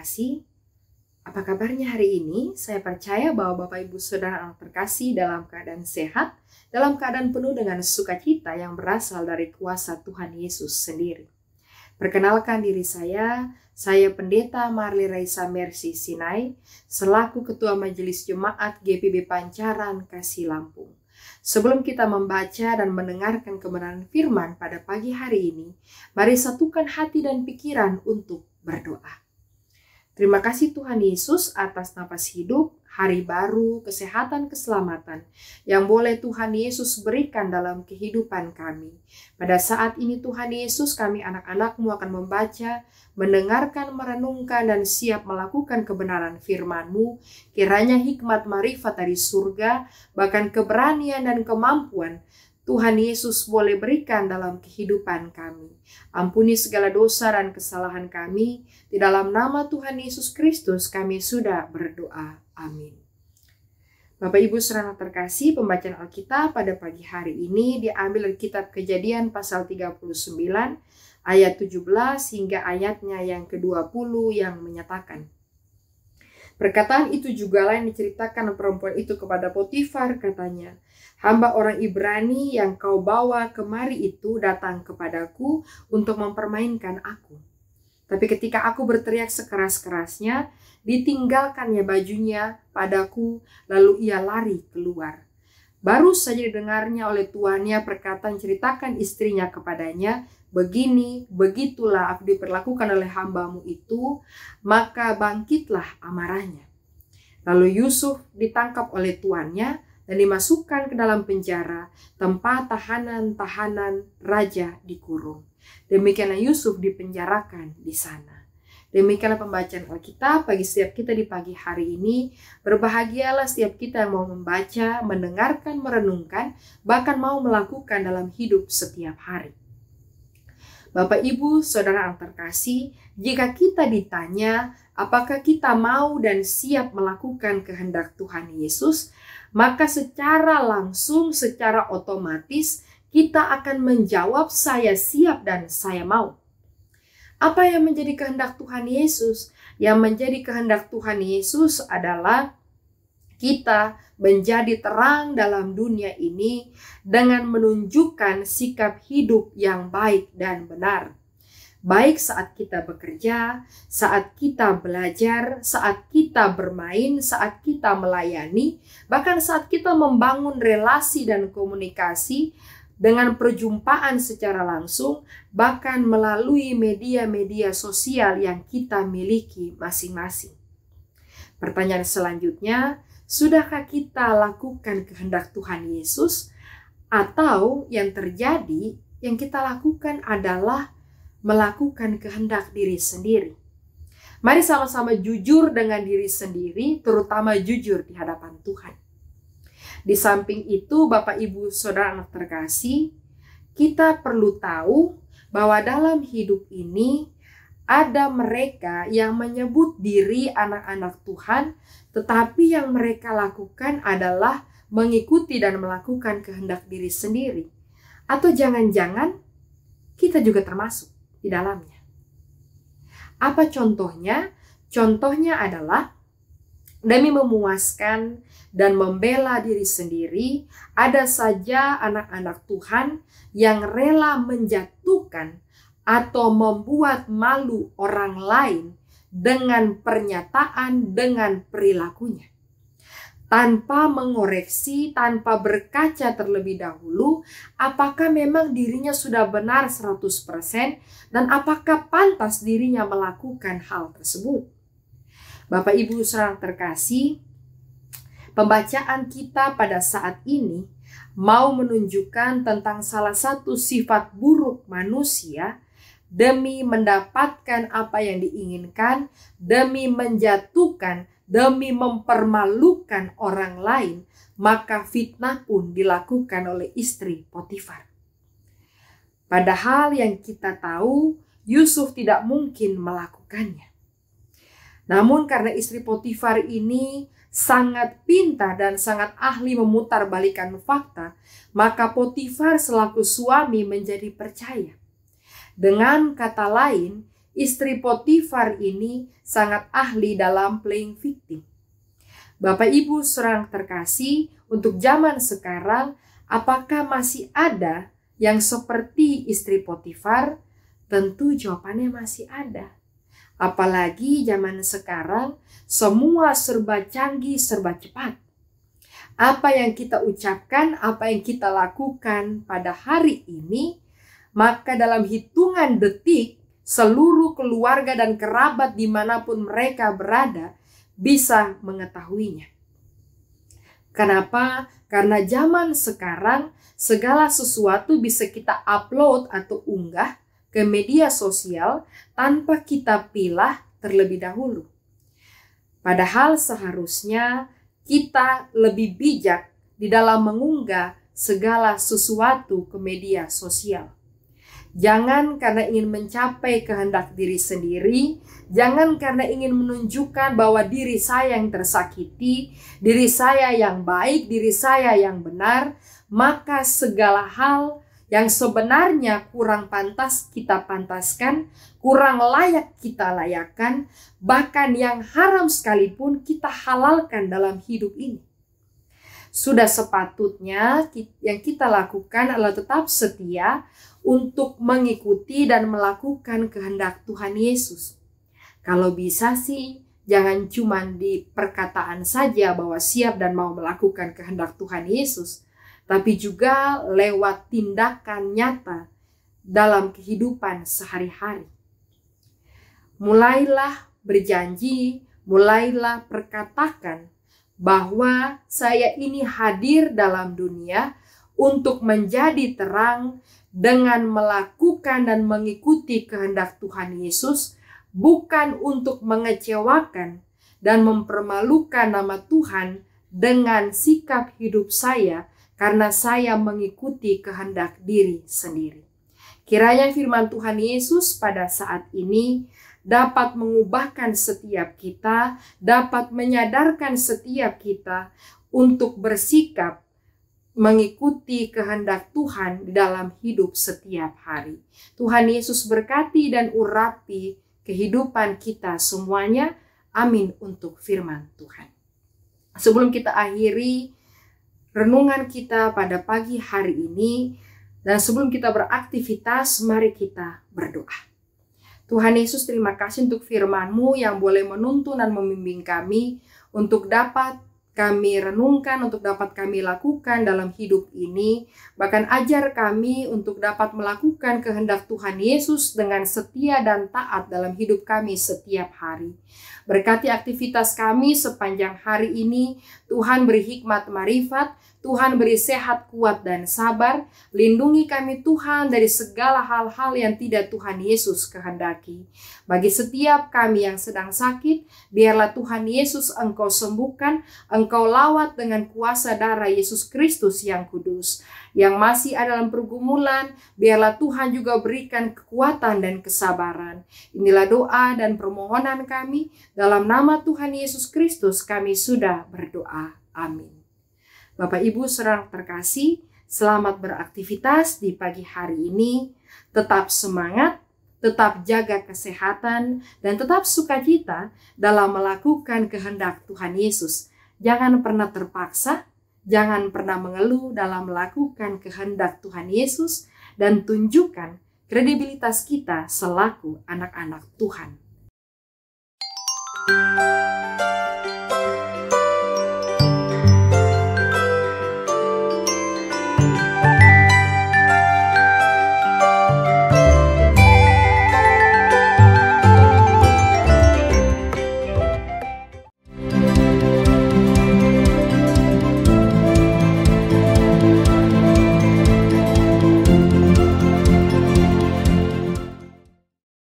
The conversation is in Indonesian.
terkasih, apa kabarnya hari ini? Saya percaya bahwa Bapak Ibu Saudara anak terkasih dalam keadaan sehat, dalam keadaan penuh dengan sukacita yang berasal dari kuasa Tuhan Yesus sendiri. Perkenalkan diri saya Pendeta Marli Raisa Mercy Sinai, selaku Ketua Majelis Jemaat GPB Pancaran Kasih Lampung. Sebelum kita membaca dan mendengarkan kebenaran firman pada pagi hari ini, mari satukan hati dan pikiran untuk berdoa. Terima kasih Tuhan Yesus atas napas hidup, hari baru, kesehatan, keselamatan yang boleh Tuhan Yesus berikan dalam kehidupan kami. Pada saat ini Tuhan Yesus, kami anak-anak-Mu akan membaca, mendengarkan, merenungkan, dan siap melakukan kebenaran firman-Mu. Kiranya hikmat marifat dari surga, bahkan keberanian dan kemampuan Tuhan Yesus boleh berikan dalam kehidupan kami. Ampuni segala dosa dan kesalahan kami. Di dalam nama Tuhan Yesus Kristus kami sudah berdoa. Amin. Bapak Ibu Saudara terkasih, pembacaan Alkitab pada pagi hari ini diambil dari kitab Kejadian pasal 39 ayat 17 hingga ayatnya yang ke-20 yang menyatakan. Perkataan itu juga lain diceritakan perempuan itu kepada Potifar, katanya, hamba orang Ibrani yang kau bawa kemari itu datang kepadaku untuk mempermainkan aku. Tapi ketika aku berteriak sekeras-kerasnya, ditinggalkannya bajunya padaku, lalu ia lari keluar. Baru saja didengarnya oleh tuannya perkataan ceritakan istrinya kepadanya, begini, begitulah aku diperlakukan oleh hambamu itu, maka bangkitlah amarahnya. Lalu Yusuf ditangkap oleh tuannya dan dimasukkan ke dalam penjara, tempat tahanan-tahanan raja dikurung. Demikianlah Yusuf dipenjarakan di sana. Demikianlah pembacaan Alkitab bagi setiap kita di pagi hari ini. Berbahagialah setiap kita yang mau membaca, mendengarkan, merenungkan, bahkan mau melakukan dalam hidup setiap hari. Bapak, Ibu, Saudara yang terkasih, jika kita ditanya apakah kita mau dan siap melakukan kehendak Tuhan Yesus, maka secara langsung, secara otomatis kita akan menjawab saya siap dan saya mau. Apa yang menjadi kehendak Tuhan Yesus? Yang menjadi kehendak Tuhan Yesus adalah kita menjadi terang dalam dunia ini dengan menunjukkan sikap hidup yang baik dan benar. Baik saat kita bekerja, saat kita belajar, saat kita bermain, saat kita melayani, bahkan saat kita membangun relasi dan komunikasi dengan perjumpaan secara langsung, bahkan melalui media-media sosial yang kita miliki masing-masing. Pertanyaan selanjutnya, sudahkah kita lakukan kehendak Tuhan Yesus? Atau yang terjadi, yang kita lakukan adalah melakukan kehendak diri sendiri? Mari sama-sama jujur dengan diri sendiri, terutama jujur di hadapan Tuhan. Di samping itu, Bapak, Ibu, Saudara anak terkasih, kita perlu tahu bahwa dalam hidup ini ada mereka yang menyebut diri anak-anak Tuhan, tetapi yang mereka lakukan adalah mengikuti dan melakukan kehendak diri sendiri. Atau jangan-jangan kita juga termasuk di dalamnya. Apa contohnya? Contohnya adalah demi memuaskan dan membela diri sendiri, ada saja anak-anak Tuhan yang rela menjatuhkan atau membuat malu orang lain dengan pernyataan, dengan perilakunya. Tanpa mengoreksi, tanpa berkaca terlebih dahulu, apakah memang dirinya sudah benar 100% dan apakah pantas dirinya melakukan hal tersebut. Bapak, Ibu, Saudara terkasih, pembacaan kita pada saat ini mau menunjukkan tentang salah satu sifat buruk manusia demi mendapatkan apa yang diinginkan, demi menjatuhkan, demi mempermalukan orang lain, maka fitnah pun dilakukan oleh istri Potifar. Padahal yang kita tahu, Yusuf tidak mungkin melakukannya. Namun karena istri Potifar ini sangat pintar dan sangat ahli memutarbalikkan fakta, maka Potifar selaku suami menjadi percaya. Dengan kata lain, istri Potifar ini sangat ahli dalam playing victim. Bapak Ibu saudara terkasih, untuk zaman sekarang apakah masih ada yang seperti istri Potifar? Tentu jawabannya masih ada. Apalagi zaman sekarang semua serba canggih, serba cepat. Apa yang kita ucapkan, apa yang kita lakukan pada hari ini, maka dalam hitungan detik seluruh keluarga dan kerabat dimanapun mereka berada bisa mengetahuinya. Kenapa? Karena zaman sekarang segala sesuatu bisa kita upload atau unggah ke media sosial tanpa kita pilah terlebih dahulu. Padahal seharusnya kita lebih bijak di dalam mengunggah segala sesuatu ke media sosial. Jangan karena ingin mencapai kehendak diri sendiri, jangan karena ingin menunjukkan bahwa diri saya yang tersakiti, diri saya yang baik, diri saya yang benar, maka segala hal yang sebenarnya kurang pantas kita pantaskan, kurang layak kita layakkan, bahkan yang haram sekalipun kita halalkan dalam hidup ini. Sudah sepatutnya yang kita lakukan adalah tetap setia untuk mengikuti dan melakukan kehendak Tuhan Yesus. Kalau bisa sih, jangan cuma di perkataan saja bahwa siap dan mau melakukan kehendak Tuhan Yesus, tapi juga lewat tindakan nyata dalam kehidupan sehari-hari. Mulailah berjanji, mulailah perkatakan bahwa saya ini hadir dalam dunia untuk menjadi terang dengan melakukan dan mengikuti kehendak Tuhan Yesus, bukan untuk mengecewakan dan mempermalukan nama Tuhan dengan sikap hidup saya karena saya mengikuti kehendak diri sendiri. Kiranya firman Tuhan Yesus pada saat ini dapat mengubahkan setiap kita, dapat menyadarkan setiap kita untuk bersikap mengikuti kehendak Tuhan di dalam hidup setiap hari. Tuhan Yesus berkati dan urapi kehidupan kita semuanya. Amin untuk firman Tuhan. Sebelum kita akhiri renungan kita pada pagi hari ini, dan sebelum kita beraktivitas, mari kita berdoa. Tuhan Yesus, terima kasih untuk firman-Mu yang boleh menuntun dan membimbing kami untuk dapat kami renungkan, untuk dapat kami lakukan dalam hidup ini. Bahkan ajar kami untuk dapat melakukan kehendak Tuhan Yesus dengan setia dan taat dalam hidup kami setiap hari. Berkati aktivitas kami sepanjang hari ini. Tuhan beri hikmat marifat, Tuhan beri sehat, kuat, dan sabar. Lindungi kami Tuhan dari segala hal-hal yang tidak Tuhan Yesus kehendaki. Bagi setiap kami yang sedang sakit, biarlah Tuhan Yesus Engkau sembuhkan, Engkau lawat dengan kuasa darah Yesus Kristus yang kudus. Yang masih ada dalam pergumulan, biarlah Tuhan juga berikan kekuatan dan kesabaran. Inilah doa dan permohonan kami. Dalam nama Tuhan Yesus Kristus kami sudah berdoa. Amin. Bapak Ibu saudara terkasih, selamat beraktivitas di pagi hari ini. Tetap semangat, tetap jaga kesehatan, dan tetap sukacita dalam melakukan kehendak Tuhan Yesus. Jangan pernah terpaksa, jangan pernah mengeluh dalam melakukan kehendak Tuhan Yesus, dan tunjukkan kredibilitas kita selaku anak-anak Tuhan.